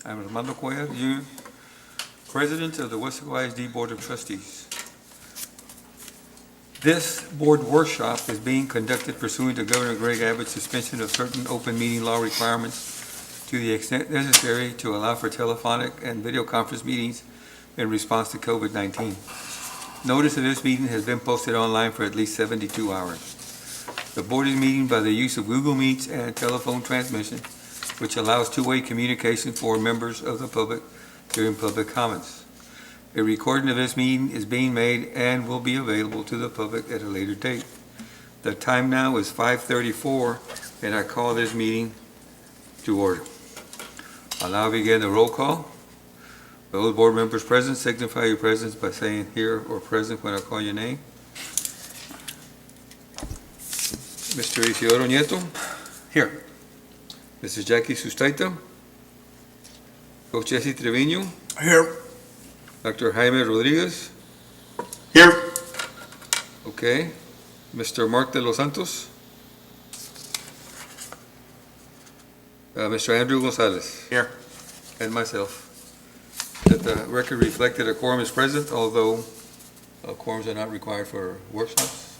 I'm Armando Cuellar, Jr., President of the Weslaco ISD Board of Trustees. This board workshop is being conducted pursuant to Governor Greg Abbott's suspension of certain open meeting law requirements to the extent necessary to allow for telephonic and video conference meetings in response to COVID-19. Notice of this meeting has been posted online for at least 72 hours. The board is meeting by the use of Google Meets and telephone transmission, which allows two-way communication for members of the public during public comments. A recording of this meeting is being made and will be available to the public at a later date. The time now is 5:34, and I call this meeting to order. I'll now begin the roll call. Those board members present signify your presence by saying here or present when I call your name. Mr. Isidoro Nieto? Here. Mrs. Jackie Sustaita? Coach Jesse Trevino? Here. Dr. Jaime Rodriguez? Here. Okay. Mr. Mark de los Santos? Mr. Andrew Gonzalez? Here. And myself. Let the record reflect that a quorum is present, although quorums are not required for workshops.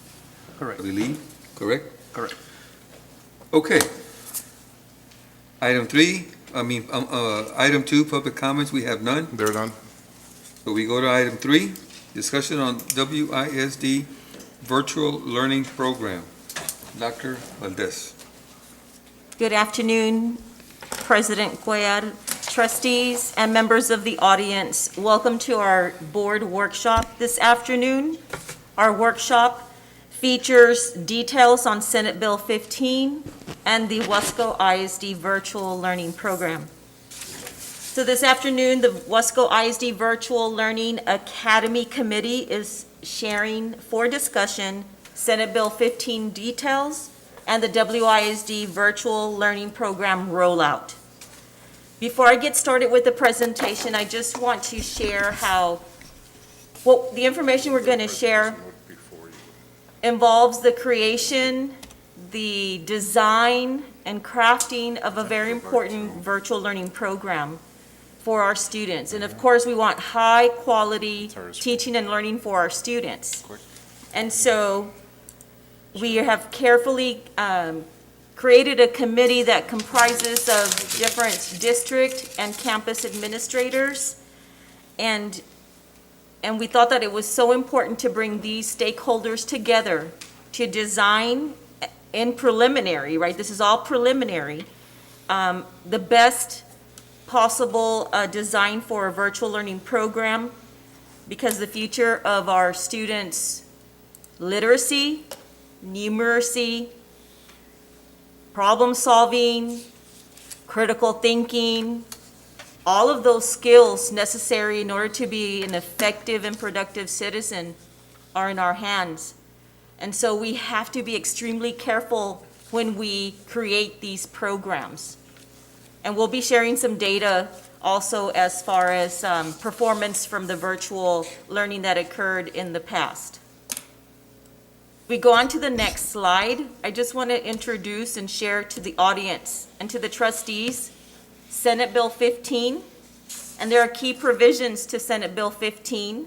Correct. I believe, correct? Correct. Okay. Item 2, public comments, we have none. They're done. So we go to item 3, discussion on WISD virtual learning program. Dr. Valdez. Good afternoon, President Cuellar, trustees, and members of the audience. Welcome to our board workshop this afternoon. Our workshop features details on Senate Bill 15 and the Weslaco ISD Virtual Learning Program. So this afternoon, the Weslaco ISD Virtual Learning Academy Committee is sharing for discussion Senate Bill 15 details and the WISD Virtual Learning Program rollout. Before I get started with the presentation, I just want to share the information we're going to share involves the creation, the design, and crafting of a very important virtual learning program for our students. And of course, we want high-quality teaching and learning for our students. And so we have carefully created a committee that comprises of different district and campus administrators. And we thought that it was so important to bring these stakeholders together to design in preliminary, right? This is all preliminary, the best possible design for a virtual learning program, because the future of our students' literacy, numeracy, problem solving, critical thinking, all of those skills necessary in order to be an effective and productive citizen are in our hands. And so we have to be extremely careful when we create these programs. And we'll be sharing some data also as far as performance from the virtual learning that occurred in the past. We go on to the next slide. I just want to introduce and share to the audience and to the trustees Senate Bill 15, and there are key provisions to Senate Bill 15.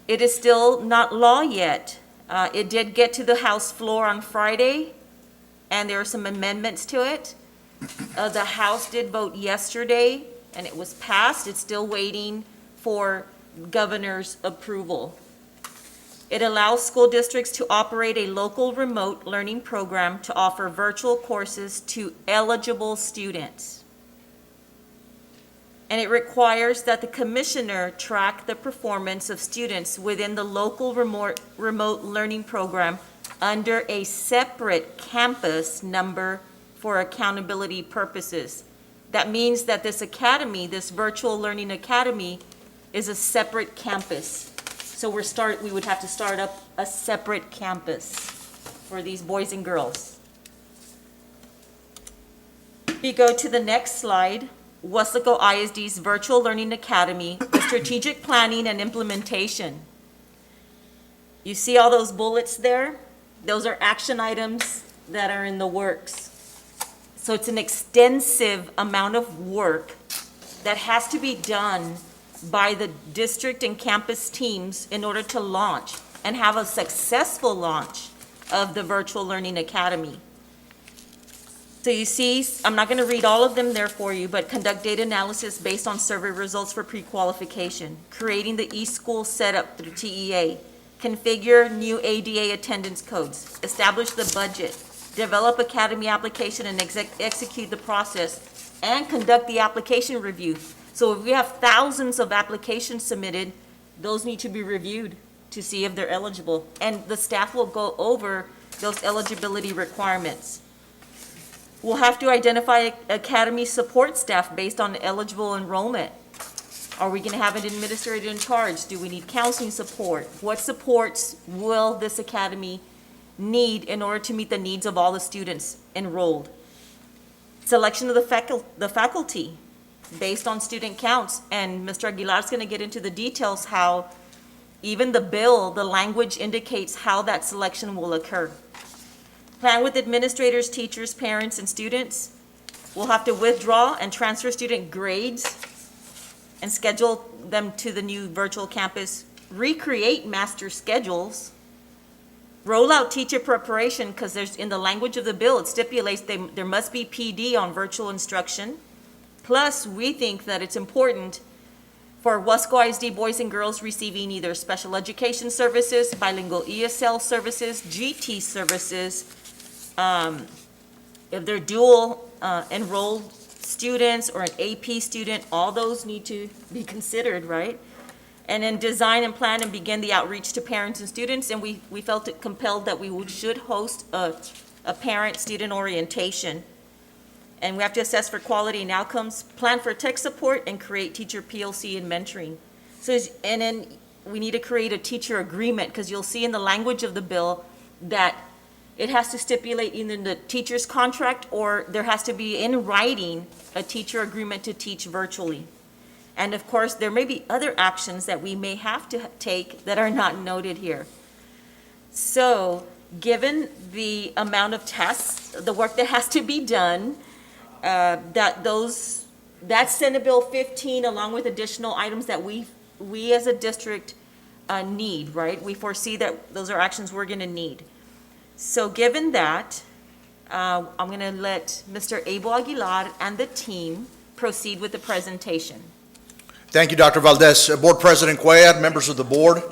It is still not law yet. It did get to the House floor on Friday, and there are some amendments to it. The House did vote yesterday, and it was passed. It's still waiting for governor's approval. It allows school districts to operate a local remote learning program to offer virtual courses to eligible students. And it requires that the commissioner track the performance of students within the local remote learning program under a separate campus number for accountability purposes. That means that this academy, this virtual learning academy, is a separate campus. So we would have to start up a separate campus for these boys and girls. If you go to the next slide, Weslaco ISD's Virtual Learning Academy, the strategic planning and implementation. You see all those bullets there? Those are action items that are in the works. So it's an extensive amount of work that has to be done by the district and campus teams in order to launch and have a successful launch of the Virtual Learning Academy. So you see, I'm not going to read all of them there for you, but conduct data analysis based on survey results for pre-qualification, creating the eSchool setup through TEA, configure new ADA attendance codes, establish the budget, develop academy application and execute the process, and conduct the application review. So if we have thousands of applications submitted, those need to be reviewed to see if they're eligible. And the staff will go over those eligibility requirements. We'll have to identify academy support staff based on eligible enrollment. Are we gonna have an administrator in charge? Do we need counseling support? What supports will this academy need in order to meet the needs of all the students enrolled? Selection of the faculty based on student counts, and Mr. Aguilar's gonna get into the details how even the bill, the language indicates how that selection will occur. Plan with administrators, teachers, parents, and students. We'll have to withdraw and transfer student grades and schedule them to the new virtual campus, recreate master schedules, roll out teacher preparation, because there's, in the language of the bill, it stipulates there must be PD on virtual instruction. Plus, we think that it's important for Weslaco ISD boys and girls receiving either special education services, bilingual ESL services, GT services, if they're dual enrolled students or an AP student, all those need to be considered, right? And then design and plan and begin the outreach to parents and students, and we felt it compelled that should host a parent-student orientation. And we have to assess for quality and outcomes, plan for tech support, and create teacher PLC and mentoring. And then we need to create a teacher agreement, because you'll see in the language of the bill that it has to stipulate either the teacher's contract or there has to be in writing a teacher agreement to teach virtually. And of course, there may be other actions that we may have to take that are not noted here. So, given the amount of tests, the work that has to be done, that Senate Bill 15, along with additional items that we as a district need, right? We foresee that those are actions we're going to need. So given that, I'm going to let Mr. Abel Aguilar and the team proceed with the presentation. Thank you, Dr. Valdez. Board President Cuellar, members of the board.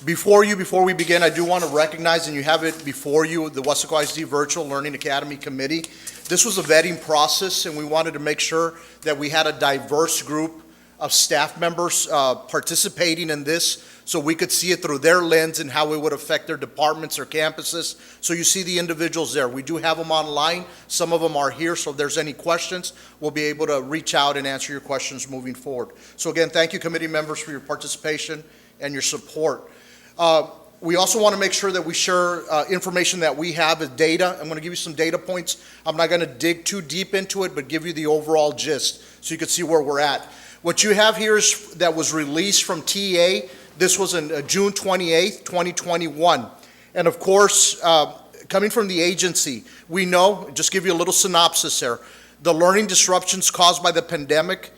Before we begin, I do want to recognize, and you have it before you, the Weslaco ISD Virtual Learning Academy Committee. This was a vetting process, and we wanted to make sure that we had a diverse group of staff members participating in this, so we could see it through their lens and how it would affect their departments or campuses. So you see the individuals there. We do have them online. Some of them are here, so if there's any questions, we'll be able to reach out and answer your questions moving forward. So again, thank you, committee members, for your participation and your support. We also want to make sure that we share information that we have as data. I'm going to give you some data points. I'm not going to dig too deep into it, but give you the overall gist so you can see where we're at. What you have here is that was released from TEA. This was on June 28th, 2021. And of course, coming from the agency, we know, just give you a little synopsis there, the learning disruptions caused by the pandemic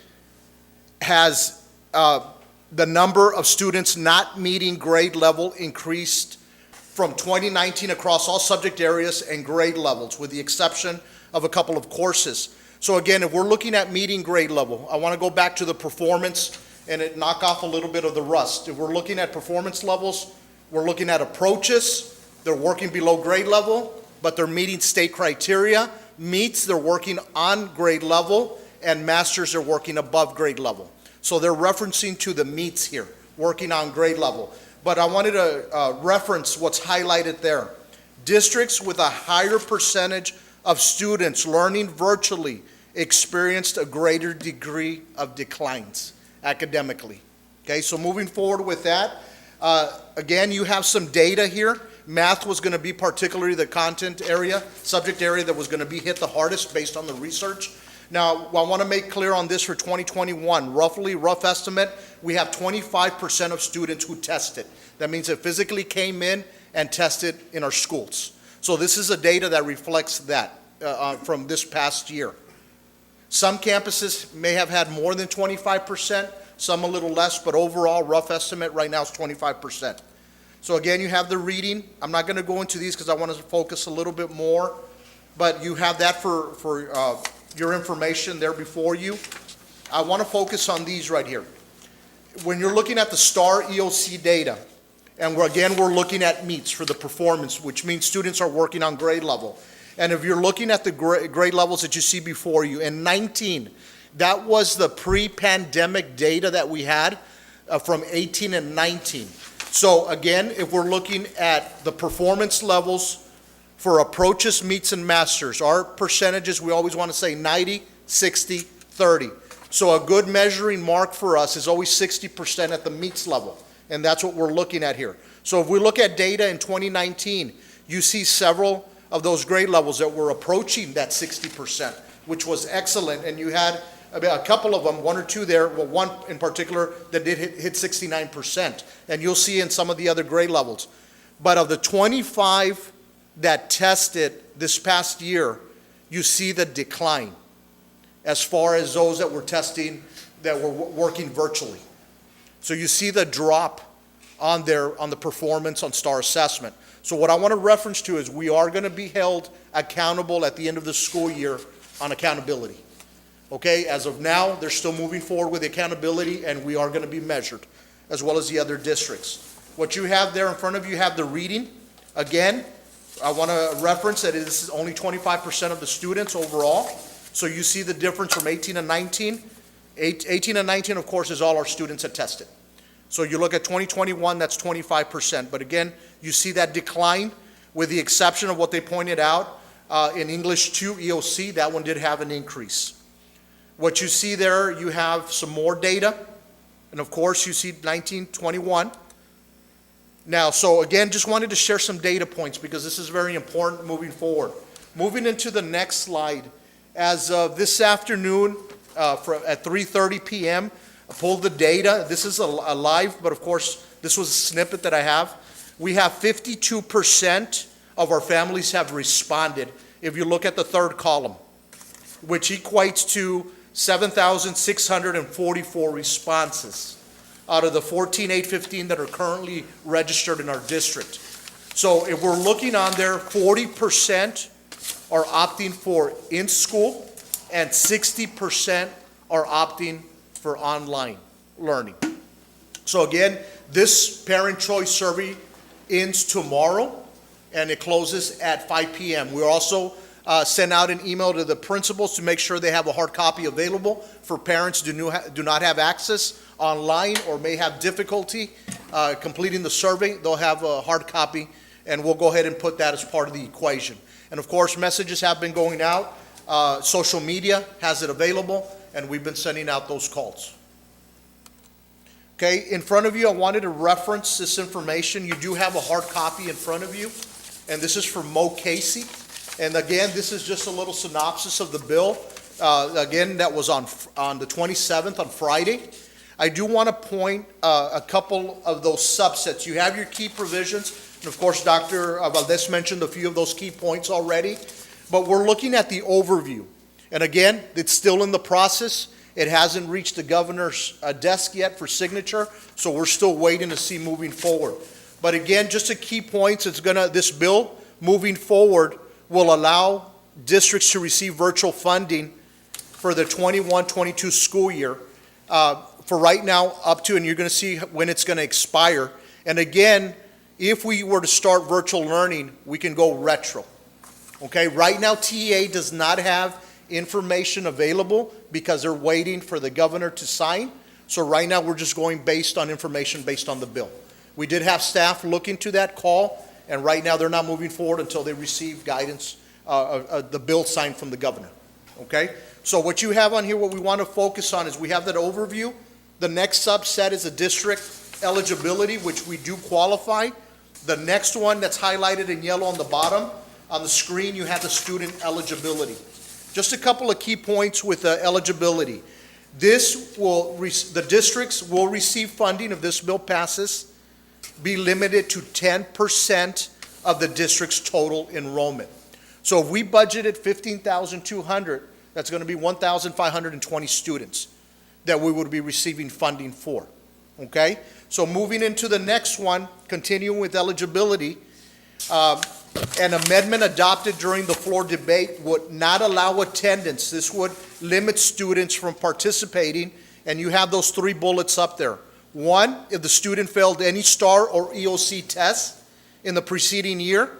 has the number of students not meeting grade level increased from 2019 across all subject areas and grade levels, with the exception of a couple of courses. So again, if we're looking at meeting grade level, I want to go back to the performance and knock off a little bit of the rust. If we're looking at performance levels, we're looking at approaches. They're working below grade level, but they're meeting state criteria. Meets, they're working on grade level, and masters are working above grade level. So they're referencing to the meets here, working on grade level. But I wanted to reference what's highlighted there. Districts with a higher percentage of students learning virtually experienced a greater degree of declines academically. Okay, so moving forward with that, again, you have some data here. Math was going to be particularly the content area, subject area that was going to be hit the hardest based on the research. Now, I want to make clear on this for 2021, rough estimate, we have 25% of students who tested. That means they physically came in and tested in our schools. So this is a data that reflects that. from this past year. Some campuses may have had more than 25%, some a little less, but overall, rough estimate right now is 25%. So again, you have the reading. I'm not going to go into these because I want to focus a little bit more, but you have that for your information there before you. I want to focus on these right here. When you're looking at the STAAR EOC data, and we're looking at meets for the performance, which means students are working on grade level. And if you're looking at the grade levels that you see before you, in 19, that was the pre-pandemic data that we had from 18 and 19. So again, if we're looking at the performance levels for approaches, meets, and masters, our percentages, we always want to say 90, 60, 30. So a good measuring mark for us is always 60% at the meets level, and that's what we're looking at here. So if we look at data in 2019, you see several of those grade levels that were approaching that 60%, which was excellent, and you had a couple of them, one or two there, well, one in particular that did hit 69%, and you'll see in some of the other grade levels. But of the 25 that tested this past year, you see the decline as far as those that were testing that were working virtually. So you see the drop on the performance on STAAR assessment. So what I want to reference to is we are going to be held accountable at the end of the school year on accountability. Okay, as of now, they're still moving forward with accountability, and we are going to be measured, as well as the other districts. What you have there in front of you have the reading. Again, I want to reference that this is only 25% of the students overall. So you see the difference from 18 and 19. 18 and 19, of course, is all our students that tested. So you look at 2021, that's 25%. But again, you see that decline with the exception of what they pointed out in English 2 EOC. That one did have an increase. What you see there, you have some more data. And of course, you see 19, 21. Now, so again, just wanted to share some data points because this is very important moving forward. Moving into the next slide, as of this afternoon at 3:30 p.m., I pulled the data. This is a live, but of course, this was a snippet that I have. We have 52% of our families have responded, if you look at the third column, which equates to 7,644 responses out of the 14,815 that are currently registered in our district. So if we're looking on there, 40% are opting for in-school and 60% are opting for online learning. So again, this parent choice survey ends tomorrow and it closes at 5 p.m. We're also send out an email to the principals to make sure they have a hard copy available for parents who do not have access online or may have difficulty completing the survey. They'll have a hard copy, and we'll go ahead and put that as part of the equation. And of course, messages have been going out. Social media has it available, and we've been sending out those calls. Okay, in front of you, I wanted to reference this information. You do have a hard copy in front of you, and this is from Mo Casey. And again, this is just a little synopsis of the bill. Again, that was on the 27th, on Friday. I do want to point a couple of those subsets. You have your key provisions, and of course, Dr. Valdez mentioned a few of those key points already. But we're looking at the overview. And again, it's still in the process. It hasn't reached the governor's desk yet for signature, so we're still waiting to see moving forward. But again, just a key points, this bill moving forward will allow districts to receive virtual funding for the 21-22 school year. For right now, up to, and you're going to see when it's going to expire. And again, if we were to start virtual learning, we can go retro. Okay, right now TEA does not have information available because they're waiting for the governor to sign. So right now we're just going based on information based on the bill. We did have staff look into that call, and right now they're not moving forward until they receive guidance, the bill signed from the governor. Okay, so what you have on here, what we want to focus on is we have that overview. The next subset is a district eligibility, which we do qualify. The next one that's highlighted in yellow on the bottom, on the screen, you have the student eligibility. Just a couple of key points with eligibility. The districts will receive funding if this bill passes, be limited to 10% of the district's total enrollment. So if we budgeted 15,200, that's going to be 1,520 students that we would be receiving funding for, okay? So moving into the next one, continuing with eligibility, an amendment adopted during the floor debate would not allow attendance. This would limit students from participating, and you have those 3 bullets up there. 1, if the student failed any STAAR or EOC tests in the preceding year,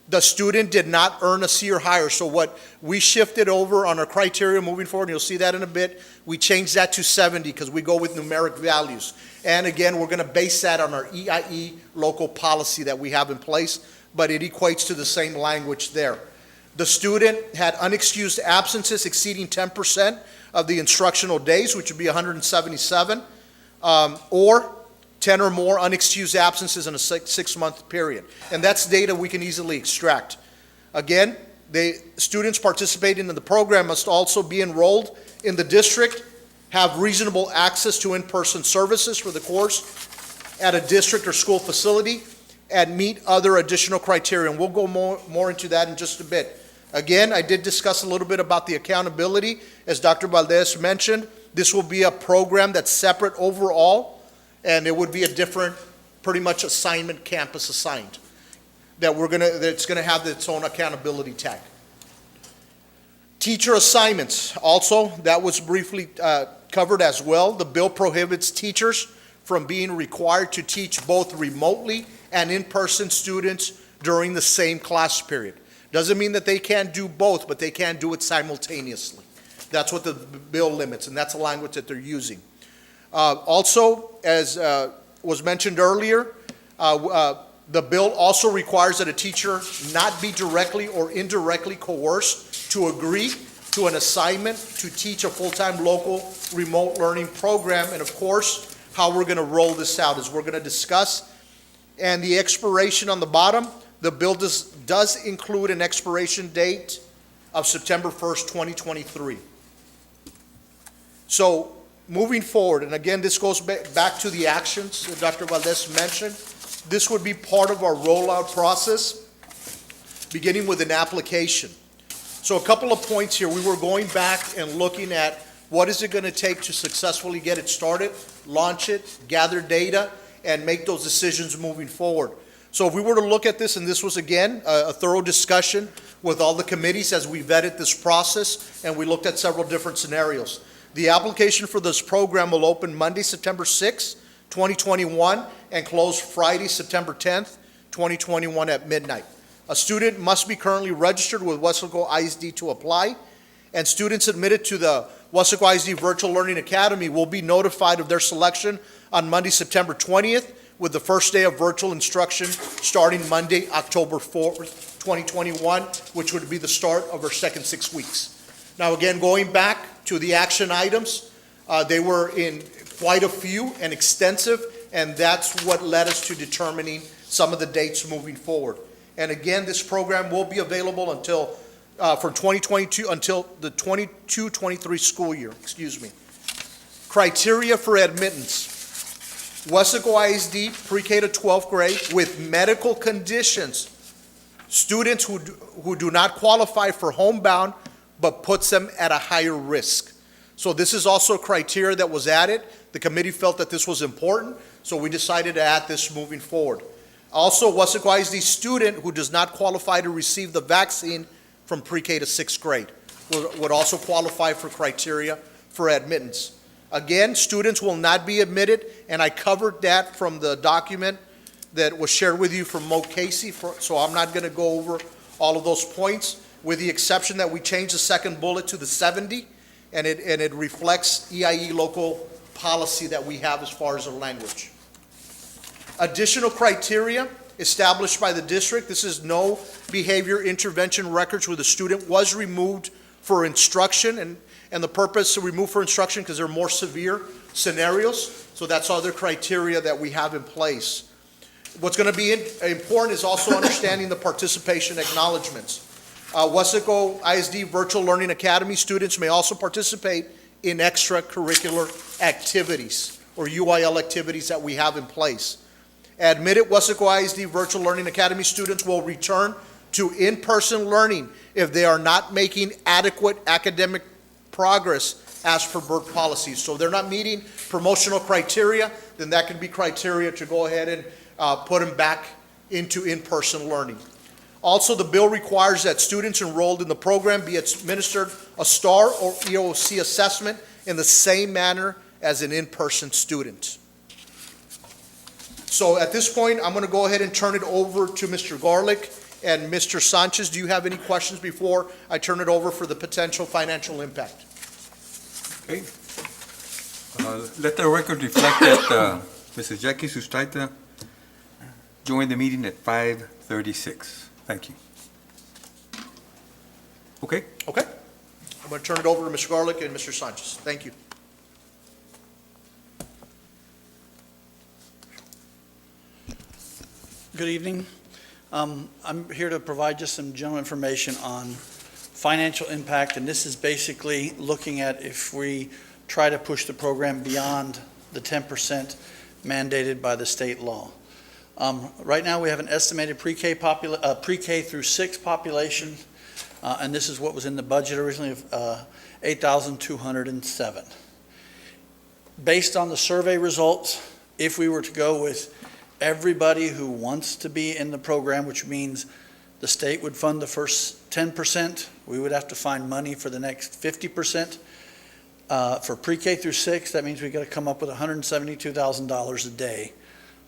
the student did not earn a C or higher. So what we shifted over on our criteria moving forward, and you'll see that in a bit, we changed that to 70 because we go with numeric values. And again, we're going to base that on our EIE local policy that we have in place, but it equates to the same language there. The student had unexcused absences exceeding 10% of the instructional days, which would be 177, or 10 or more unexcused absences in a 6-month period. And that's data we can easily extract. Again, students participating in the program must also be enrolled in the district, have reasonable access to in-person services for the course at a district or school facility, and meet other additional criteria. And we'll go more into that in just a bit. Again, I did discuss a little bit about the accountability. As Dr. Valdez mentioned, this will be a program that's separate overall, and it would be a different, pretty much assignment campus assigned, that's gonna have its own accountability tag. Teacher assignments, also, that was briefly covered as well. The bill prohibits teachers from being required to teach both remotely and in-person students during the same class period. Doesn't mean that they can't do both, but they can't do it simultaneously. That's what the bill limits, and that's the language that they're using. Also, as was mentioned earlier, the bill also requires that a teacher not be directly or indirectly coerced to agree to an assignment to teach a full-time local remote learning program. And of course, how we're going to roll this out is we're going to discuss. And the expiration on the bottom, the bill does include an expiration date of September 1st, 2023. So moving forward, and again, this goes back to the actions that Dr. Valdez mentioned. This would be part of our rollout process, beginning with an application. So a couple of points here. We were going back and looking at what is it going to take to successfully get it started, launch it, gather data, and make those decisions moving forward. So if we were to look at this, and this was, again, a thorough discussion with all the committees as we vetted this process, and we looked at several different scenarios. The application for this program will open Monday, September 6th, 2021, and close Friday, September 10th, 2021 at midnight. A student must be currently registered with Weslaco ISD to apply, and students admitted to the Weslaco ISD Virtual Learning Academy will be notified of their selection on Monday, September 20th, with the first day of virtual instruction starting Monday, October 4th, 2021, which would be the start of our second 6 weeks. Now, again, going back to the action items, they were in quite a few and extensive, and that's what led us to determining some of the dates moving forward. And again, this program will be available until, for 2022, until the 22-23 school year, Criteria for admittance. Weslaco ISD pre-K to 12th grade with medical conditions. Students who do not qualify for homebound, but puts them at a higher risk. So this is also a criteria that was added. The committee felt that this was important, so we decided to add this moving forward. Also, Weslaco ISD student who does not qualify to receive the vaccine from pre-K to 6th grade would also qualify for criteria for admittance. Again, students will not be admitted, and I covered that from the document that was shared with you from Mo Casey, so I'm not going to go over all of those points, with the exception that we changed the second bullet to the 70, and it reflects EIE local policy that we have as far as the language. Additional criteria established by the district. This is no behavior intervention records where the student was removed for instruction, and the purpose to remove for instruction because they're more severe scenarios. So that's other criteria that we have in place. What's going to be important is also understanding the participation acknowledgements. Weslaco ISD Virtual Learning Academy students may also participate in extracurricular activities or UIL activities that we have in place. Admitted Weslaco ISD Virtual Learning Academy students will return to in-person learning if they are not making adequate academic progress as per board policies. So if they're not meeting promotional criteria, then that can be criteria to go ahead and put them back into in-person learning. Also, the bill requires that students enrolled in the program be administered a STAAR or EOC assessment in the same manner as an in-person student. So at this point, I'm going to go ahead and turn it over to Mr. Garlick and Mr. Sanchez. Do you have any questions before I turn it over for the potential financial impact? Okay. Let the record reflect that Mrs. Jackie Sustaita joined the meeting at 5:36. Thank you. Okay? Okay. I'm going to turn it over to Mr. Garlick and Mr. Sanchez. Thank you. Good evening. I'm here to provide just some general information on financial impact, and this is basically looking at if we try to push the program beyond the 10% mandated by the state law. Right now, we have an estimated pre-K through 6 population, and this is what was in the budget originally of 8,207. Based on the survey results, if we were to go with everybody who wants to be in the program, which means the state would fund the first 10%, we would have to find money for the next 50%. For pre-K through 6, that means we got to come up with $172,000 a day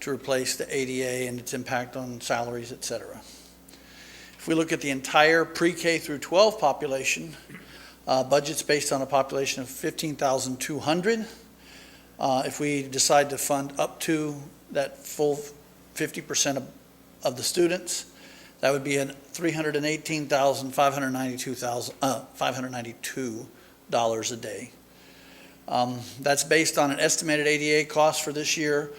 to replace the ADA and its impact on salaries, et cetera. If we look at the entire pre-K through 12 population, budget's based on a population of 15,200. If we decide to fund up to that full 50% of the students, that would be $318,592 a day. That's based on an estimated ADA cost for this year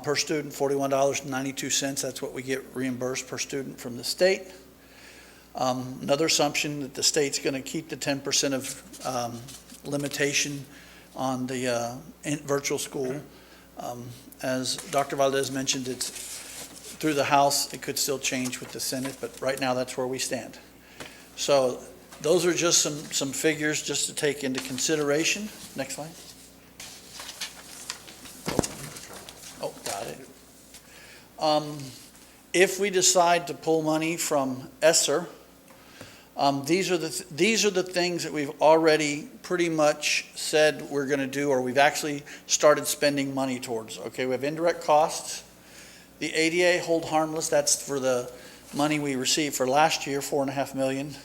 per student, $41.92. That's what we get reimbursed per student from the state. Another assumption that the state's going to keep the 10% of limitation on the virtual school. As Dr. Valdez mentioned, it's through the House. It could still change with the Senate, but right now that's where we stand. So those are just some figures just to take into consideration. Next slide. Oh, got it. If we decide to pull money from ESSER, these are the things that we've already pretty much said we're going to do, or we've actually started spending money towards. Okay, we have indirect costs. The ADA hold harmless. That's for the money we received for last year, $4.5 million.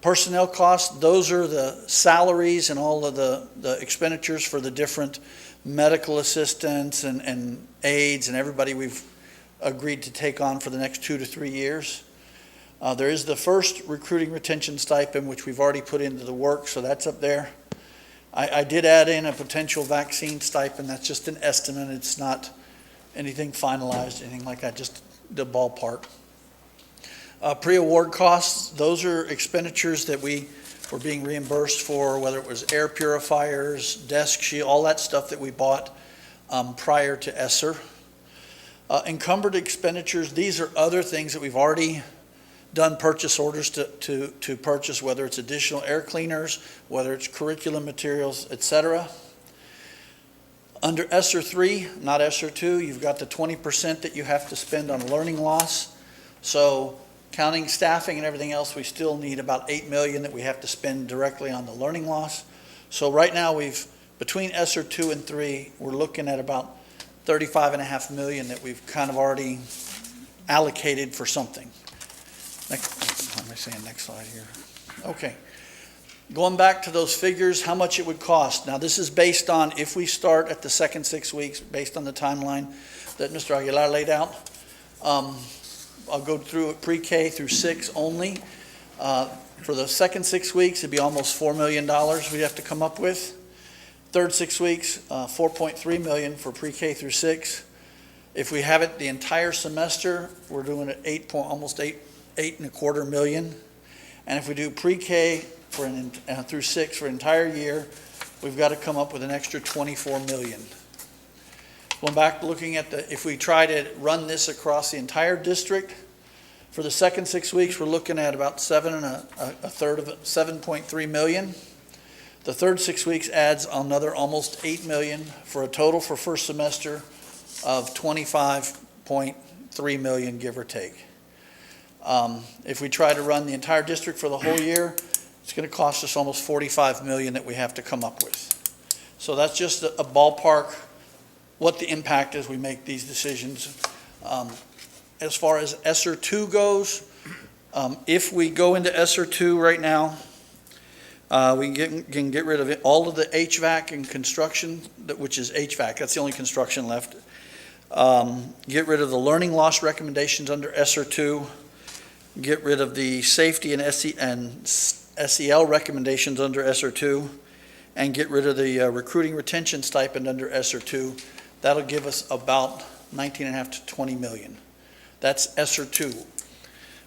Personnel costs, those are the salaries and all of the expenditures for the different medical assistants and aides and everybody we've agreed to take on for the next 2 to 3 years. There is the first recruiting retention stipend, which we've already put into the work, so that's up there. I did add in a potential vaccine stipend. That's just an estimate. It's not anything finalized, anything like that, just the ballpark. Pre-award costs, those are expenditures that we were being reimbursed for, whether it was air purifiers, desk shield, all that stuff that we bought prior to ESSER. Encumbered expenditures, these are other things that we've already done purchase orders to purchase, whether it's additional air cleaners, whether it's curriculum materials, etc. Under ESSER 3, not ESSER 2, you've got the 20% that you have to spend on learning loss. So counting staffing and everything else, we still need about $8 million that we have to spend directly on the learning loss. So right now between ESSER 2 and 3, we're looking at about $35.5 million that we've kind of already allocated for something. Next, how am I saying next slide here? Okay. Going back to those figures, how much it would cost. Now this is based on if we start at the second 6 weeks, based on the timeline that Mr. Aguilar laid out. I'll go through it pre-K through 6 only. For the second 6 weeks, it'd be almost $4 million we'd have to come up with. Third 6 weeks, $4.3 million for pre-K through 6. If we have it the entire semester, we're doing it almost $8.25 million. And if we do pre-K through 6 for an entire year, we've got to come up with an extra $24 million. Going back looking at if we try to run this across the entire district, For the second 6 weeks, we're looking at about 7.3 million. The third 6 weeks adds another almost 8 million for a total for first semester of 25.3 million, give or take. If we try to run the entire district for the whole year, it's going to cost us almost 45 million that we have to come up with. So that's just a ballpark, what the impact is we make these decisions. As far as ESSER 2 goes, if we go into ESSER 2 right now, we can get rid of it, all of the HVAC and construction, which is HVAC, that's the only construction left. Get rid of the learning loss recommendations under ESSER 2. Get rid of the safety and SEL recommendations under ESSER 2. And get rid of the recruiting retention stipend under ESSER 2. That'll give us about 19.5 to 20 million. That's ESSER 2.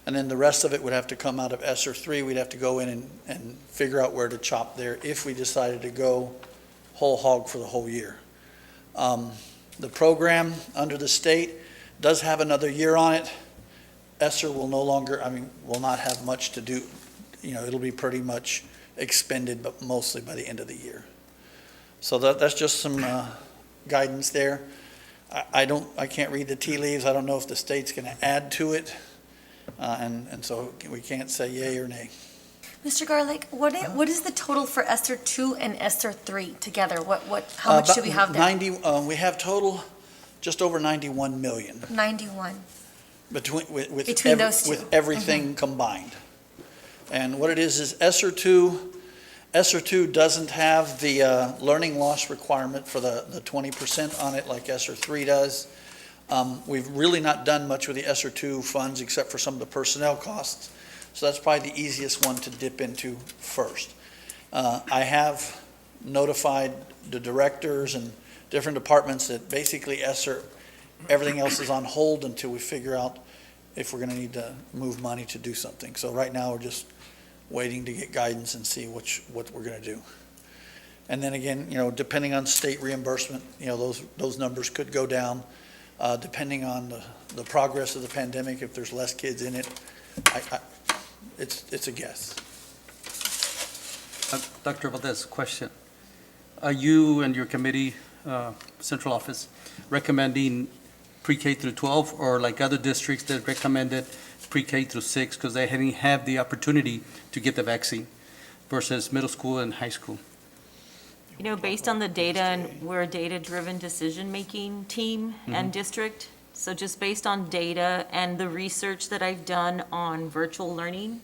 And then the rest of it would have to come out of ESSER 3. We'd have to go in and figure out where to chop there if we decided to go whole hog for the whole year. The program under the state does have another year on it. ESSER will will not have much to do. It'll be pretty much expended, but mostly by the end of the year. So that's just some guidance there. I can't read the tea leaves. I don't know if the state's going to add to it. And so we can't say yay or nay. Mr. Garlick, what is the total for ESSER 2 and ESSER 3 together? How much do we have there? We have total just over 91 million 91. between those two. with everything combined. And what it is ESSER 2 doesn't have the learning loss requirement for the 20% on it like ESSER 3 does. We've really not done much with the ESSER 2 funds except for some of the personnel costs. So that's probably the easiest one to dip into first. I have notified the directors and different departments that basically ESSER, everything else is on hold until we figure out if we're going to need to move money to do something. So right now we're just waiting to get guidance and see what we're going to do. And then again, depending on state reimbursement, those numbers could go down. Depending on the progress of the pandemic, if there's less kids in it, it's a guess. Dr. Valdez, question. Are you and your committee, central office, recommending pre-K through 12, or like other districts that recommended pre-K through 6 because they didn't have the opportunity to get the vaccine versus middle school and high school? Based on the data, and we're a data-driven decision-making team and district, so just based on data and the research that I've done on virtual learning,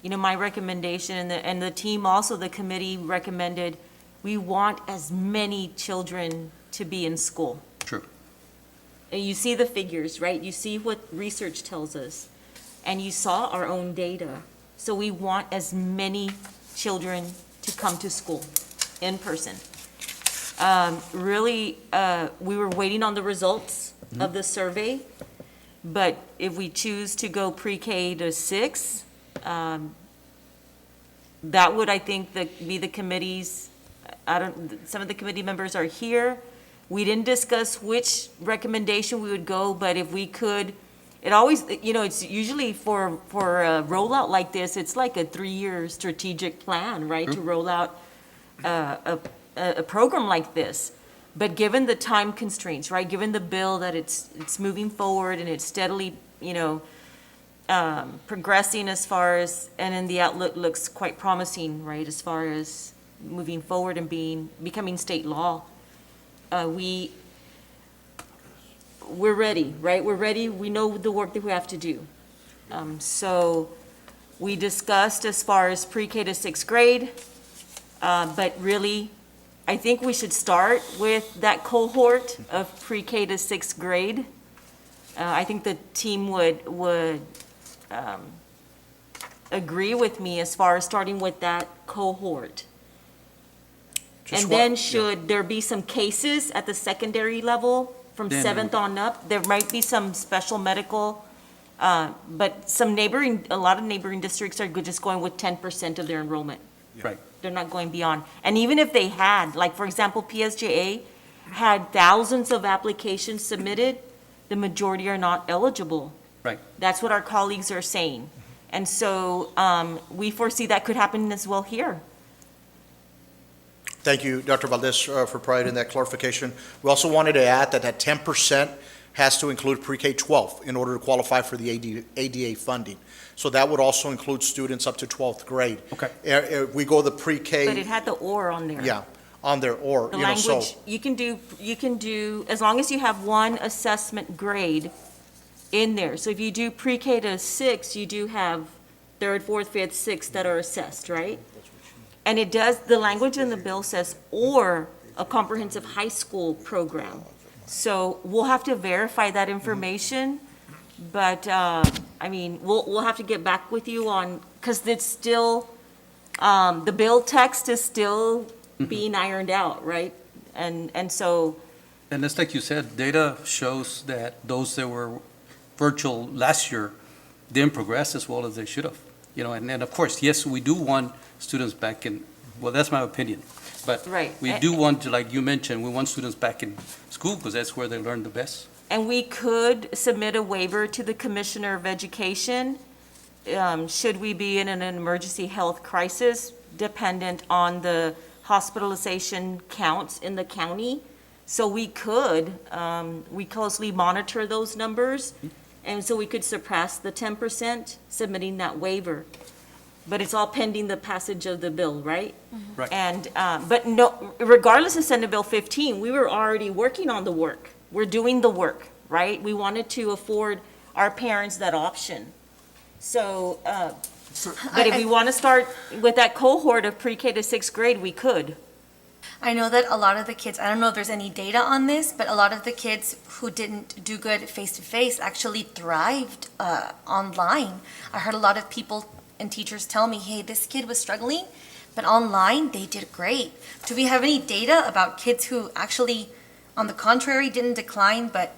my recommendation, and the team also, the committee recommended, we want as many children to be in school. True. And you see the figures, right? You see what research tells us, and you saw our own data. So we want as many children to come to school in person. Really, we were waiting on the results of the survey, but if we choose to go pre-K to 6, that would, I think, be the committee's, some of the committee members are here. We didn't discuss which recommendation we would go, but if we could, it always, it's usually for a rollout like this, it's like a 3-year strategic plan, right? To roll out a program like this. But given the time constraints, right, given the bill that it's moving forward and it's steadily, progressing as far as, and then the outlook looks quite promising, right, as far as moving forward and becoming state law, we're ready, right? We're ready. We know the work that we have to do. So we discussed as far as pre-K to 6th grade. But really, I think we should start with that cohort of pre-K to 6th grade. I think the team would agree with me as far as starting with that cohort. And then should there be some cases at the secondary level from 7th on up, there might be some special medical, but a lot of neighboring districts are just going with 10% of their enrollment. Right. They're not going beyond. And even if they had, like, for example, PSJA had thousands of applications submitted, the majority are not eligible Right. That's what our colleagues are saying. And so we foresee that could happen as well here. Thank you, Dr. Valdez, for providing that clarification. We also wanted to add that 10% has to include pre-K-12 in order to qualify for the ADA funding. So that would also include students up to 12th grade. Okay. We go the pre-K. But it had the "or" on there. Yeah, on there, or, The you know, so. language, you can do, as long as you have one assessment grade in there. So if you do pre-K to 6, you do have 3rd, 4th, 5th, 6th that are assessed, right? And it does, the language in the bill says, or a comprehensive high school program. So we'll have to verify that information, but, I mean, we'll have to get back with you on, because it's still, the bill text is still being ironed out, right? And so, And it's like you said, data shows that those that were virtual last year didn't progress as well as they should have. You know, and then, of course, yes, we do want students back in, well, that's my opinion. But right. we do want, like you mentioned, we want students back in school because that's where they learn the best. And we could submit a waiver to the Commissioner of Education, should we be in an emergency health crisis, dependent on the hospitalization counts in the county. So we closely monitor those numbers, and so we could suppress the 10%, submitting that waiver. But it's all pending the passage of the bill, right? Right. And, but no, regardless of Senate Bill 15, we were already working on the work. We're doing the work, right? We wanted to afford our parents that option. So, but if we want to start with that cohort of pre-K to 6th grade, we could. I know that a lot of the kids, I don't know if there's any data on this, but a lot of the kids who didn't do good face-to-face actually thrived online. I heard a lot of people and teachers tell me, hey, this kid was struggling, but online, they did great. Do we have any data about kids who actually, on the contrary, didn't decline, but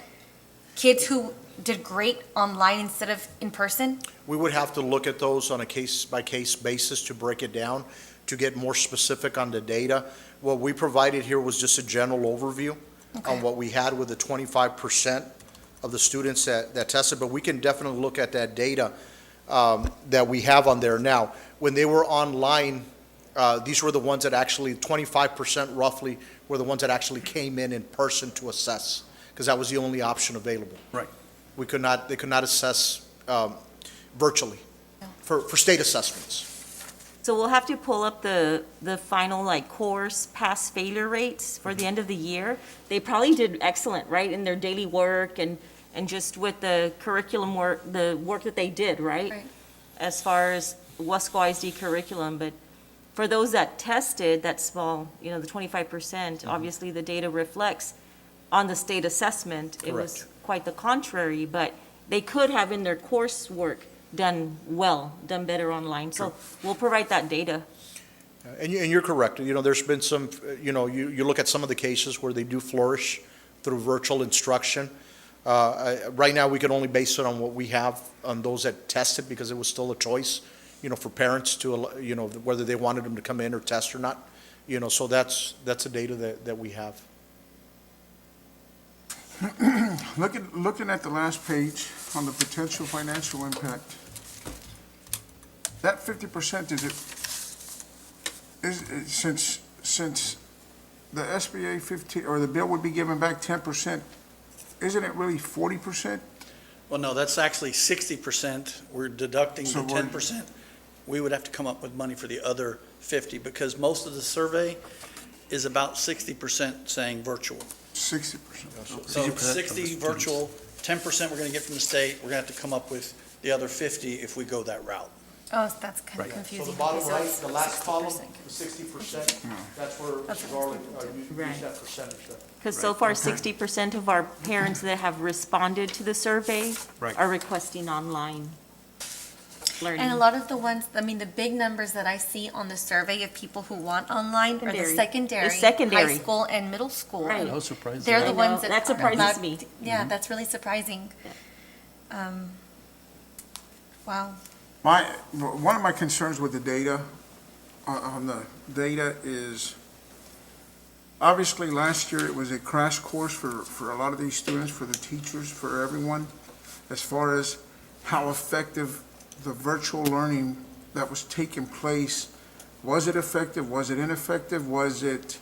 kids who did great online instead of in person? We would have to look at those on a case-by-case basis to break it down, to get more specific on the data. What we provided here was just a general overview on what we had with the 25% of the students that tested, but we can definitely look at that data that we have on there now. When they were online, these were the ones that actually, 25% roughly, were the ones that actually came in person to assess, because that was the only option available. Right. They could not assess virtually for state assessments. So we'll have to pull up the final, like, course pass-failure rates for the end of the year. They probably did excellent, right, in their daily work and just with the curriculum work, the work that they did, right? Right. As far as Weslaco ISD curriculum, but for those that tested, that small, the 25%, obviously the data reflects on the state assessment. It was Correct. quite the contrary, but they could have in their coursework done better online. So we'll provide that data. And you're correct. There's been some, you look at some of the cases where they do flourish through virtual instruction. Right now, we can only base it on what we have on those that tested, because it was still a choice, for parents to, whether they wanted them to come in or test or not. So that's the data that we have. Looking at the last page on the potential financial impact, that 50%, since the SBA 15, or the bill would be giving back 10%, isn't it really 40%? Well, no, that's actually 60%. We're deducting the So we're- 10%. We would have to come up with money for the other 50, because most of the survey is about 60% saying virtual. 60%. Okay. So 60 virtual, 10% we're going to get from the state. We're going to have to come up with the other 50 if we go that route. Oh, that's kind Right. of So confusing. the bottom Okay, so right, it's the last column, 60%. the 60%, that's where That's Mr. what I Garland was used Right. that percentage there. Because so far, 60% of our parents that have responded to the survey Right. are requesting online learning. And a lot of the ones, the big numbers that I see on the survey of people who want online are the Secondary. secondary, The secondary. high school and middle school. Right. I was surprised. They're I the know, ones that. that are surprises not- me. Yeah, that's really surprising. Wow. One of my concerns with the data, on the data is, obviously, last year it was a crash course for a lot of these students, for the teachers, for everyone, as far as how effective the virtual learning that was taking place, was it effective, was it ineffective, was it,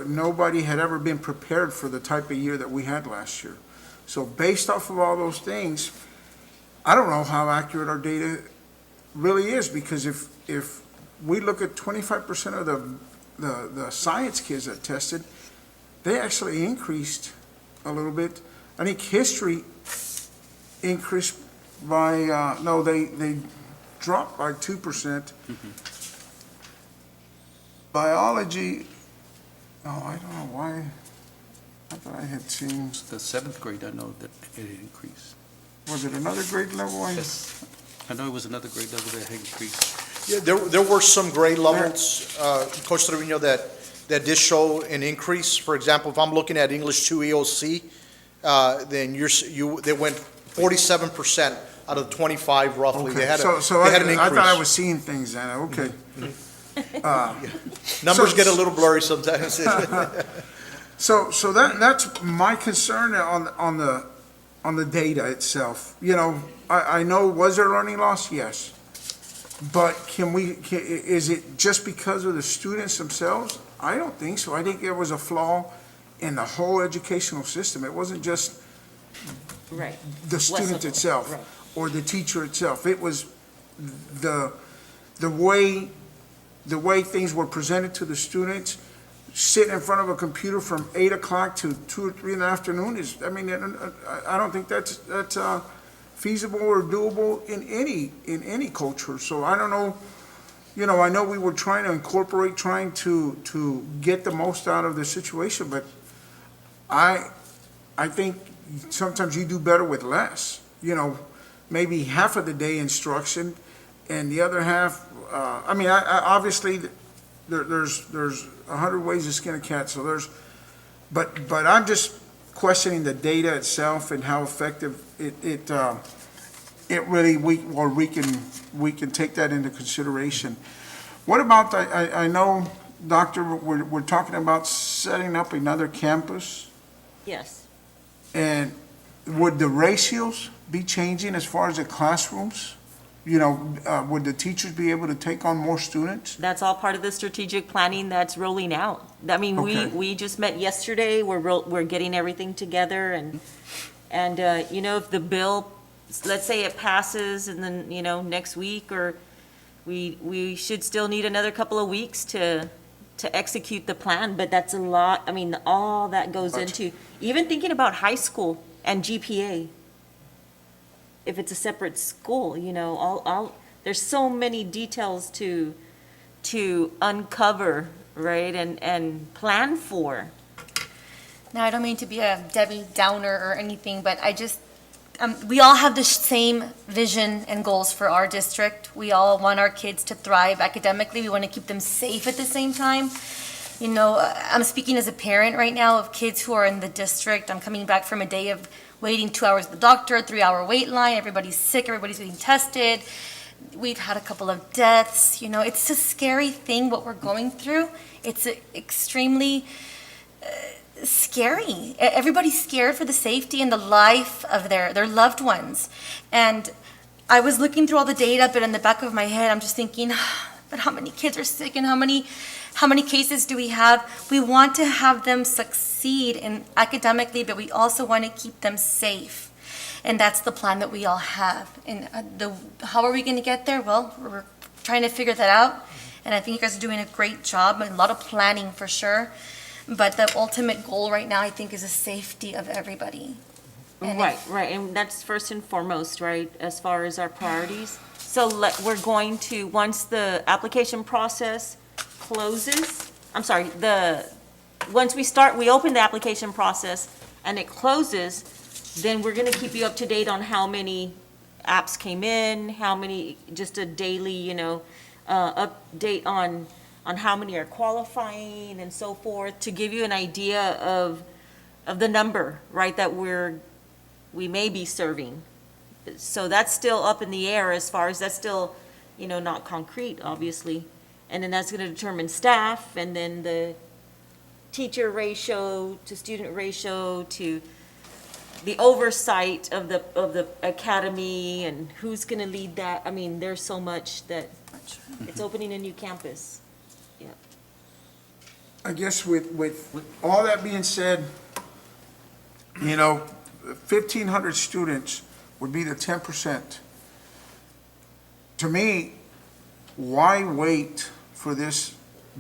nobody had ever been prepared for the type of year that we had last year. So based off of all those things, I don't know how accurate our data really is, because if we look at 25% of the science kids that tested, they actually increased a little bit. I think history increased by, they dropped by 2%. Biology, I don't know why, I thought I had seen, The seventh grade, I know that it increased. was it another grade level? Yes, I know it was another grade level that had increased. Yeah, there were some grade levels, Coach Trevino, that did show an increase. For example, if I'm looking at English 2 EOC, then they went 47% out of 25 roughly. They had So they had an increase. I thought I was seeing things, Anna, okay. Numbers get a little blurry sometimes. So that's my concern on the data itself. I know, was there learning loss? Yes. But is it just because of the students themselves? I don't think so. I think there was a flaw in the whole educational system. It wasn't just Right. the student Weslaco, itself right. or the teacher itself. It was the way things were presented to the students. Sitting in front of a computer from 8 o'clock to 2 or 3 in the afternoon I don't think that's feasible or doable in any culture. So I don't know, I know we were trying to incorporate, trying to get the most out of the situation, but I think sometimes you do better with less. Maybe half of the day instruction and the other half, obviously there's 100 ways to skin a cat, so but I'm just questioning the data itself and how effective it really, we can take that into consideration. What about, I know, Doctor, we're talking about setting up another campus, Yes. and would the ratios be changing as far as the classrooms? Would the teachers be able to take on more students? That's all part of the strategic planning that's rolling out. I mean, Okay. we just met yesterday, we're getting everything together, and if the bill, let's say it passes and then, next week, or we should still need another couple of weeks to execute the plan, but that's a lot. I mean, all that goes into, even thinking about high school and GPA. If it's a separate school, there's so many details to uncover, right, and plan for. Now, I don't mean to be a Debbie Downer or anything, but we all have the same vision and goals for our district. We all want our kids to thrive academically. We want to keep them safe at the same time. I'm speaking as a parent right now of kids who are in the district. I'm coming back from a day of waiting 2 hours at the doctor, 3-hour wait line. Everybody's sick, everybody's getting tested. We've had a couple of deaths. It's a scary thing what we're going through. It's extremely scary. Everybody's scared for the safety and the life of their loved ones. And I was looking through all the data, but in the back of my head, I'm just thinking, but how many kids are sick and how many cases do we have? We want to have them succeed academically, but we also want to keep them safe. And that's the plan that we all have. And how are we going to get there? Well, we're trying to figure that out. And I think you guys are doing a great job, a lot of planning for sure. But the ultimate goal right now, I think, is the safety of everybody. And Right, and that's first and foremost, right, as far as our priorities. So we're going to, once the application process closes, once we open the application process and it closes, then we're gonna keep you up to date on how many apps came in, how many, just a daily, update on how many are qualifying and so forth, to give you an idea of the number, right, that we may be serving. So that's still up in the air as far as, that's still, not concrete, obviously. And then that's gonna determine staff, and then the teacher ratio to student ratio to the oversight of the academy and who's gonna lead that. I mean, there's so much that, it's opening a new campus. I guess with all that being said, 1,500 students would be the 10%. To me, why wait for this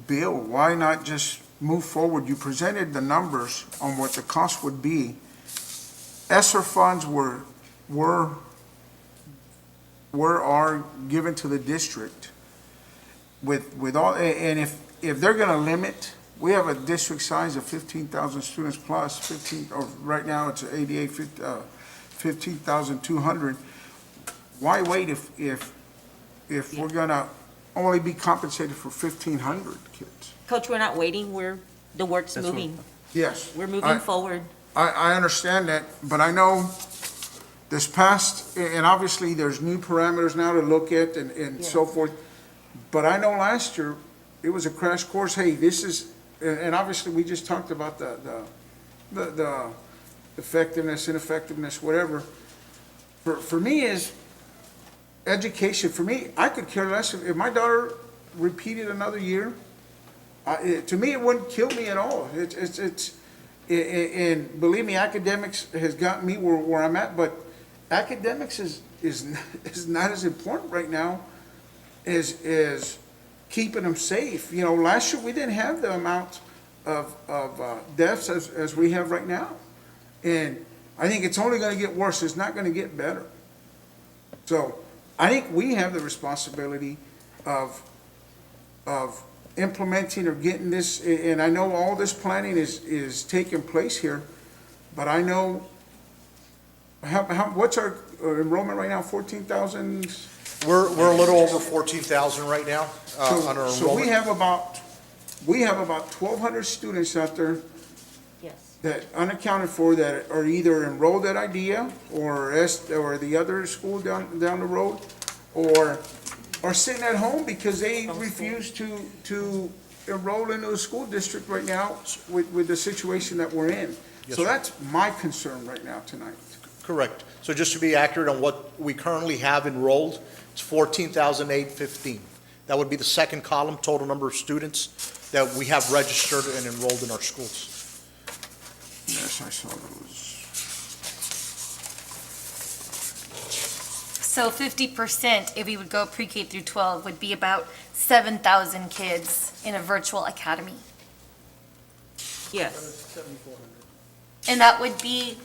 bill? Why not just move forward? You presented the numbers on what the cost would be. ESSER funds are given to the district with all, and if they're gonna limit, we have a district size of 15,000 students plus 15, or right now it's 15,200. Why wait if we're gonna only be compensated for 1,500 kids? Coach, we're not waiting, the work's That's what- moving. Yes. We're moving forward. I understand that, but I know this past, and obviously there's new parameters now to look at and so forth. But I know last year, it was a crash course. Hey, this is, and obviously we just talked about the effectiveness, ineffectiveness, whatever. For me is education. For me, I could care less if my daughter repeated another year. To me, it wouldn't kill me at all. And believe me, academics has gotten me where I'm at, but academics is not as important right now as keeping them safe. Last year, we didn't have the amount of deaths as we have right now. And I think it's only gonna get worse. It's not gonna get better. So I think we have the responsibility of implementing or getting this, and I know all this planning is taking place here, but I know, what's our enrollment right now, 14,000? We're a little over 14,000 right now on our enrollment. So we have about 1,200 students out there Yes. that unaccounted for that are either enrolled at IDEA or the other school down the road, or are sitting at home because they refuse to enroll into a school district right now with the situation that we're in. Yes, So sir. that's my concern right now tonight. Correct. So just to be accurate on what we currently have enrolled, it's 14,815. That would be the second column, total number of students that we have registered and enrolled in our schools. Yes, I saw those. So 50%, if we would go pre-K through 12, would be about 7,000 kids in a virtual academy. Yes. And that would be,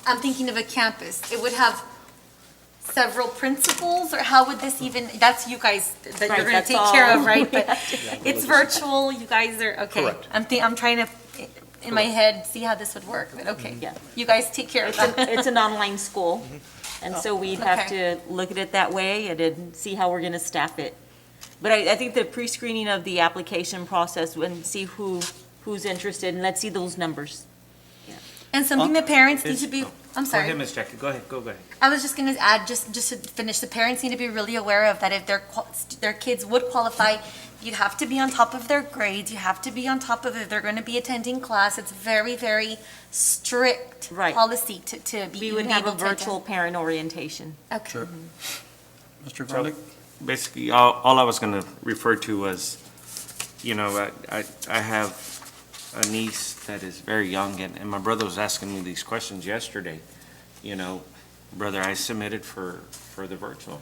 I'm thinking of a campus. It would have several principals, or how would this even, that's you guys that Right, you're going that's to take care all. of, right? But it's virtual, you guys are, okay. Correct. I'm trying to, in my head, see how this would work, but okay. Yeah. You guys take care of that. It's an online school, and so we'd have Okay. to look at it that way and then see how we're gonna staff it. But I think the pre-screening of the application process and see who's interested, and let's see those numbers. And something the parents need to be, I'm Go sorry. ahead, Ms. Jackie, go ahead. I was just going to add, just to finish, the parents need to be really aware of that if their kids would qualify, you have to be on top of their grades, you have to be on top of if they're going to be attending class. It's very, very strict Right. policy to be We would even have a able to virtual parent orientation. Okay. Sure. Mr. So Garlick? basically, all I was going to refer to was, I have a niece that is very young, and my brother was asking me these questions yesterday. Brother, I submitted for the virtual,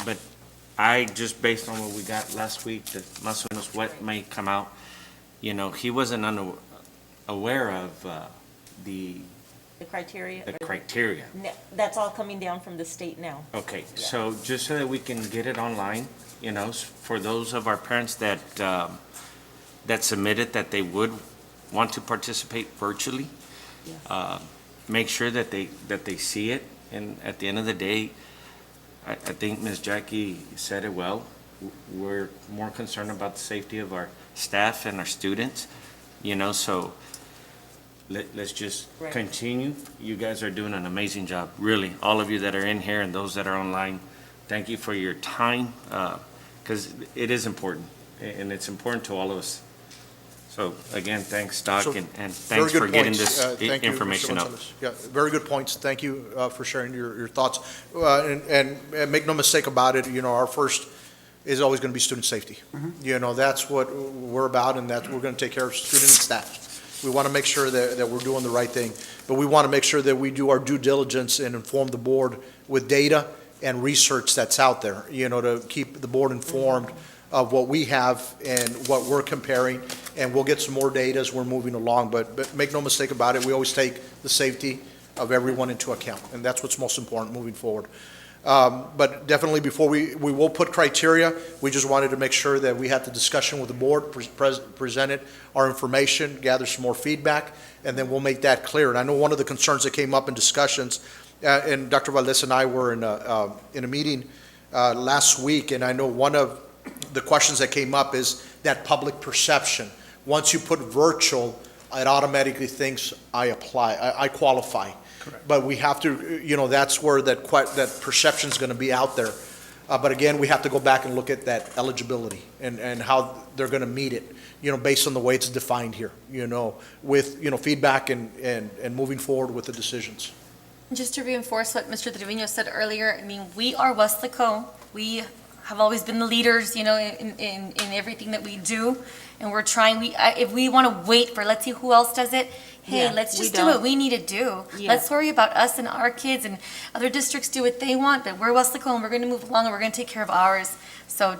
but I, just based on what we got last week, that más o menos what may come out, he wasn't aware of the The criteria. criteria. That's all coming down from the state now. Okay, so just so that we can get it online, for those of our parents that submitted that they would want to participate virtually, make sure that they see it, and at the end of the day, I think Ms. Jackie said it well. We're more concerned about the safety of our staff and our students, so let's just Right. continue. You guys are doing an amazing job, really. All of you that are in here and those that are online, thank you for your time, because it is important, and it's important to all of us. So again, thanks, Doc, So, and Very thanks good for getting points. this Thank you, Mr. information up. Gonzalez. Yeah, very good points. Thank you for sharing your thoughts. And make no mistake about it, our first is always going to be student safety. That's what we're about, and that we're going to take care of student and staff. We want to make sure that we're doing the right thing, but we want to make sure that we do our due diligence and inform the board with data and research that's out there, to keep the board informed of what we have and what we're comparing, and we'll get some more data as we're moving along, but make no mistake about it, we always take the safety of everyone into account, and that's what's most important moving forward. But definitely, before we will put criteria, we just wanted to make sure that we had the discussion with the board, presented our information, gather some more feedback, and then we'll make that clear. And I know one of the concerns that came up in discussions, and Dr. Valdez and I were in a meeting last week, and I know one of the questions that came up is that public perception. Once you put virtual, it automatically thinks I qualify. Correct. But we have to, that's where that perception is going to be out there. But again, we have to go back and look at that eligibility and how they're going to meet it, based on the way it's defined here, with, feedback and moving forward with the decisions. Just to reinforce what Mr. Trevino said earlier, we are Weslaco. We have always been the leaders, in everything that we do. And we're trying, if we want to wait for, let's see who else does it, hey, Yeah, let's we just do don't. what we need to do. Yeah. Let's worry about us and our kids, and other districts do what they want, but we're Weslaco and we're going to move along and we're going to take care of ours. So,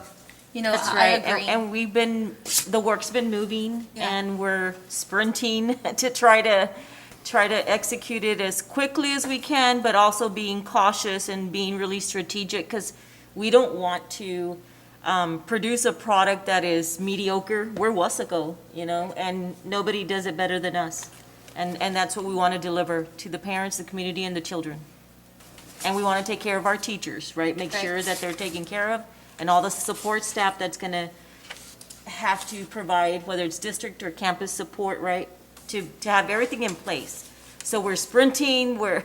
That's I right, agree. and the work's been moving, Yeah. and we're sprinting to try to execute it as quickly as we can, but also being cautious and being really strategic, because we don't want to produce a product that is mediocre. We're Weslaco, and nobody does it better than us. And that's what we want to deliver to the parents, the community, and the children. And we want to take care of our teachers, right? Make Right. sure that they're taken care of, and all the support staff that's going to have to provide, whether it's district or campus support, right? To have everything in place. So we're sprinting, we're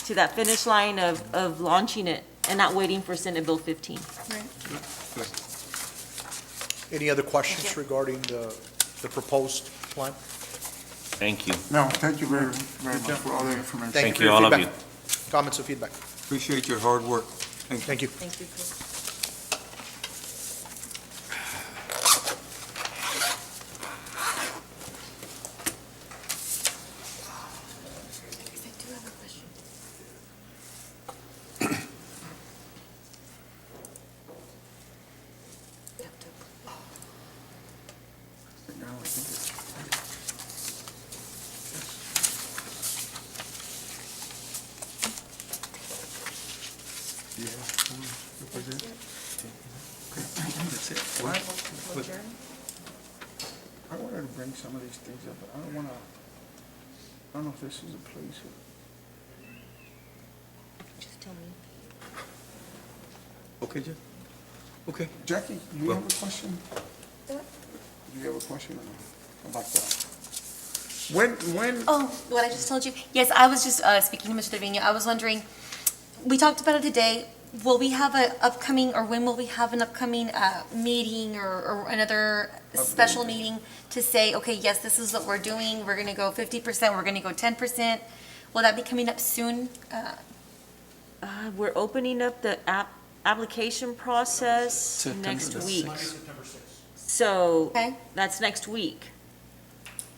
to that finish line of launching it and not waiting for Senate Bill 15. Any other questions regarding the proposed plan? Thank you. No, thank you very, very much for all the information. Thank for you, your all of feedback. you. Comments and feedback? Appreciate your hard work. Thank you. Thank you. Thank you, Chris. That's it. I wanted to bring some of these things up, but I don't know if this is a place. Just tell me. Okay, Jeff? Okay. Jackie, do you Well- have a question? Do you have a question about that? When, Oh, what I just told you? Yes, I was just speaking to Mr. Trevino. I was wondering, we talked about it today. Will we have an upcoming, or when will we have an upcoming meeting or another special meeting to say, okay, yes, this is what we're doing. We're going to go 50%, we're going to go 10%. Will that be coming up soon? We're opening up the application process September next the week. 6th. So Okay. that's next week.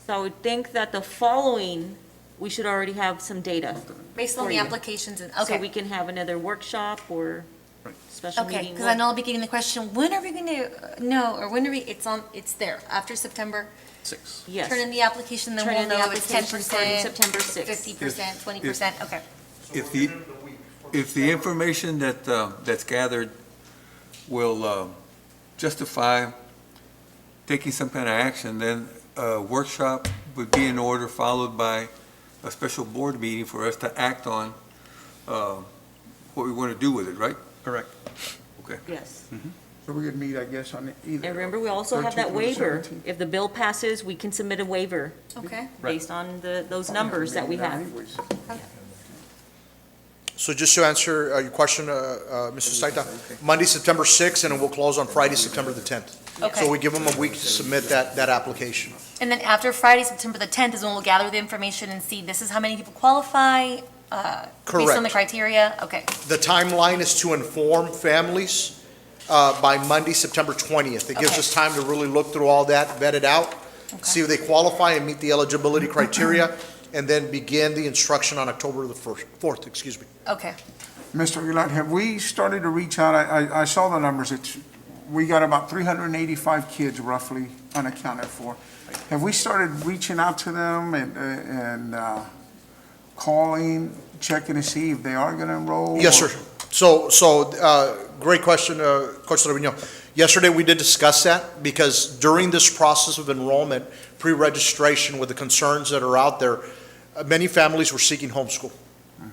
So I would think that the following, we should already have some data. Based on For the you. applications and, So okay. we can have another workshop or special meeting. Okay, because I know I'll be getting the question, when are we going to know, or when are we, it's there, after September? 6. Yes. Turn in the application, then Turn we'll in the know it's application starting 10%, September 6th. 50%, 20%, okay. If the information that's gathered will justify taking some kind of action, then a workshop would be in order, followed by a special board meeting for us to act on what we want to do with it, right? Correct. Okay. Yes. so we could meet, I guess, on either. And remember, we also have that 13th or waiver. 17th. If the bill passes, we can submit a waiver Okay. based on those numbers that we have. Anyways. So just to answer your question, Mr. Staita, Monday, September 6th, and it will close on Friday, September the 10th. Okay. So we give them a week to submit that application. And then after Friday, September the 10th is when we'll gather the information and see this is how many people qualify, based on the Correct. criteria? Okay, The timeline is to inform families by Monday, September 20th. It gives Okay. us time to really look through all that, vet it out, see if they qualify and meet the eligibility criteria, and then begin the instruction on October the 4th, excuse me. okay. Mr. Aguilar, have we started to reach out? I saw the numbers. We got about 385 kids roughly unaccounted for. Have we started reaching out to them and calling, checking to see if they are going to enroll? Yes, sir. So, great question, Coach Trevino. Yesterday, we did discuss that because during this process of enrollment, pre-registration with the concerns that are out there, many families were seeking homeschool.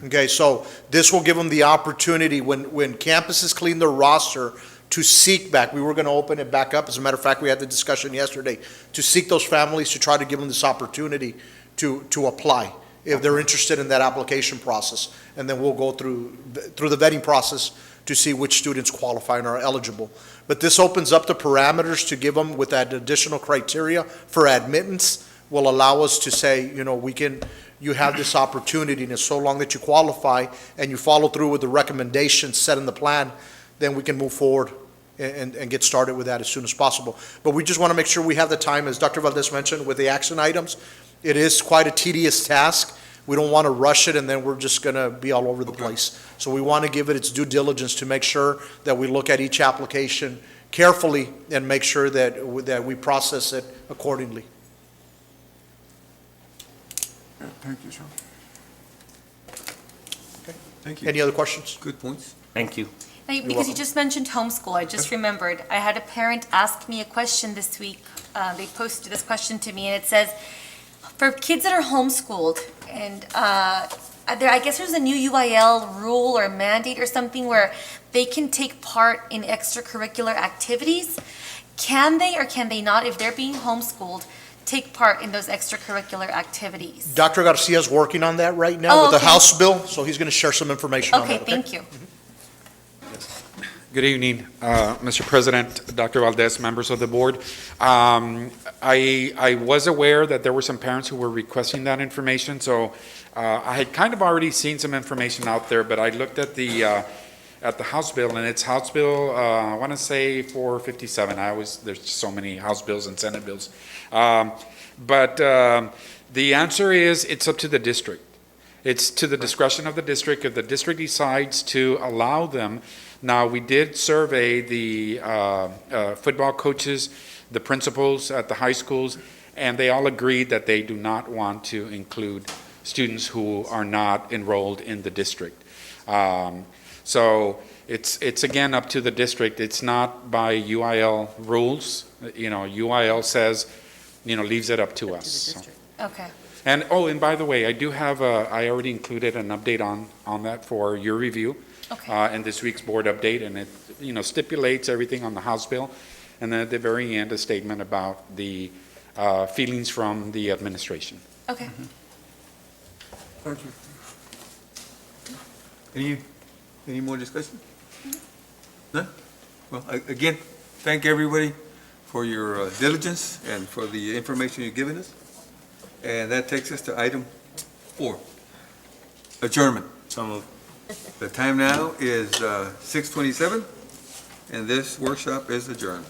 Okay, so this will give them the opportunity when campuses clean their roster to seek back. We were going to open it back up. As a matter of fact, we had the discussion yesterday to seek those families to try to give them this opportunity to apply if they're interested in that application process. And then we'll go through the vetting process to see which students qualify and are eligible. But this opens up the parameters to give them with that additional criteria for admittance will allow us to say, you have this opportunity, and so long that you qualify and you follow through with the recommendations set in the plan, then we can move forward and get started with that as soon as possible. But we just want to make sure we have the time, as Dr. Valdez mentioned, with the action items. It is quite a tedious task. We don't want to rush it, and then we're just going to be all over the place. So we want to give it its due diligence to make sure that we look at each application carefully and make sure that we process it accordingly. Thank you, sir. Thank you. Any other questions? Good points. Thank you. Now, because you just mentioned homeschool, I just remembered, I had a parent ask me a question this week. They posted this question to me, and it says, for kids that are homeschooled, and I guess there's a new UIL rule or mandate or something where they can take part in extracurricular activities. Can they or can they not, if they're being homeschooled, take part in those extracurricular activities? Dr. Garcia's working on that right now Oh, with the okay. House bill, so he's going to share some information on Okay, that. thank you. Good evening, Mr. President, Dr. Valdez, members of the board. I was aware that there were some parents who were requesting that information, so I had kind of already seen some information out there, but I looked at the House bill, and it's House Bill, I want to say 457. There's so many House bills and Senate bills. But the answer is it's up to the district. It's to the discretion of the district. If the district decides to allow them. Now, we did survey the football coaches, the principals at the high schools, and they all agreed that they do not want to include students who are not enrolled in the district. So it's again up to the district. It's not by UIL rules. UIL says, leaves it up to us. So. Okay. And by the way, I already included an update on that for your review. Okay. In this week's board update, and it, stipulates everything on the House bill, and then at the very end, a statement about the feelings from the administration. Okay. Thank you. Any more discussion? None? Well, again, thank everybody for your diligence and for the information you've given us. And that takes us to item 4, adjournment. So moved. The time now is 6:27, and this workshop is adjourned.